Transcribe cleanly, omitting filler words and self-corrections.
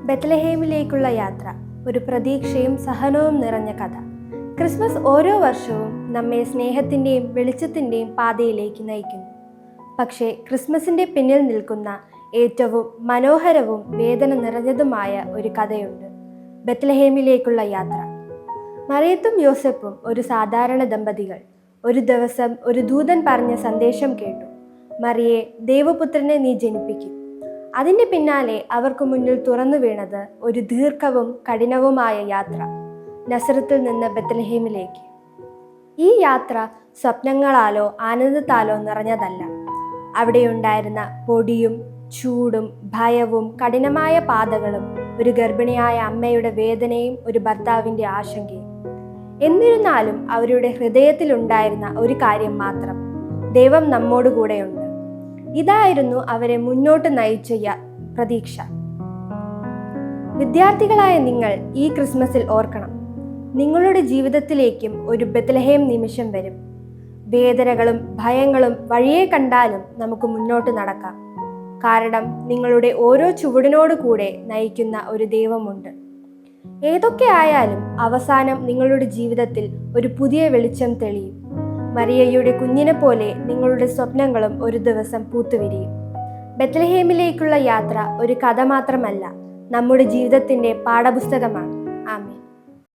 ബെത്ലഹേമിലേക്കുള്ള യാത്ര, ഒരു പ്രതീക്ഷയും സഹനവും നിറഞ്ഞ കഥ. ക്രിസ്മസ് ഓരോ വർഷവും നമ്മെ സ്നേഹത്തിൻ്റെയും വെളിച്ചത്തിൻ്റെയും പാതയിലേക്ക് നയിക്കുന്നു. പക്ഷേ ക്രിസ്മസിൻ്റെ പിന്നിൽ നിൽക്കുന്ന ഏറ്റവും മനോഹരവും വേദന നിറഞ്ഞതുമായ ഒരു കഥയുണ്ട്: ബെത്ലഹേമിലേക്കുള്ള യാത്ര. മറിയത്തും യോസെഫും ഒരു സാധാരണ ദമ്പതികൾ. ഒരു ദിവസം ഒരു ദൂതൻ പറഞ്ഞ സന്ദേശം കേട്ടു: മറിയേ, ദൈവപുത്രനെ നീ ജനിപ്പിക്കും. അതിൻ്റെ പിന്നാലെ അവർക്ക് മുന്നിൽ തുറന്നു വീണത് ഒരു ദീർഘവും കഠിനവുമായ യാത്ര, നസറത്തിൽ നിന്ന് ബെത്ലഹേമിലേക്ക്. ഈ യാത്ര സ്വപ്നങ്ങളാലോ ആനന്ദത്താലോ നിറഞ്ഞതല്ല. അവിടെയുണ്ടായിരുന്ന പൊടിയും ചൂടും ഭയവും കഠിനമായ പാതകളും, ഒരു ഗർഭിണിയായ അമ്മയുടെ വേദനയും ഒരു ഭർത്താവിൻ്റെ ആശങ്കയും. എന്നിരുന്നാലും അവരുടെ ഹൃദയത്തിലുണ്ടായിരുന്ന ഒരു കാര്യം മാത്രം: ദൈവം നമ്മോട് കൂടെയുണ്ട്. ഇതായിരുന്നു അവരെ മുന്നോട്ട് നയിച്ച പ്രതീക്ഷ. വിദ്യാർത്ഥികളായ നിങ്ങൾ ഈ ക്രിസ്മസിൽ ഓർക്കണം, നിങ്ങളുടെ ജീവിതത്തിലേക്കും ഒരു ബെത്ലഹേം നിമിഷം വരും. വേദനകളും ഭയങ്ങളും വഴിയെ കണ്ടാലും നമുക്ക് മുന്നോട്ട് നടക്കാം. കാരണം നിങ്ങളുടെ ഓരോ ചുവടിനോട് കൂടെ നയിക്കുന്ന ഒരു ദൈവമുണ്ട്. ഏതൊക്കെ ആയാലും അവസാനം നിങ്ങളുടെ ജീവിതത്തിൽ ഒരു പുതിയ വെളിച്ചം തെളിയും. മറിയയുടെ കുഞ്ഞിനെ പോലെ നിങ്ങളുടെ സ്വപ്നങ്ങളും ഒരു ദിവസം പൂത്തുവിരിയും. ബെത്ലഹേമിലേക്കുള്ള യാത്ര ഒരു കഥ മാത്രമല്ല, നമ്മുടെ ജീവിതത്തിൻ്റെ പാഠപുസ്തകമാണ്.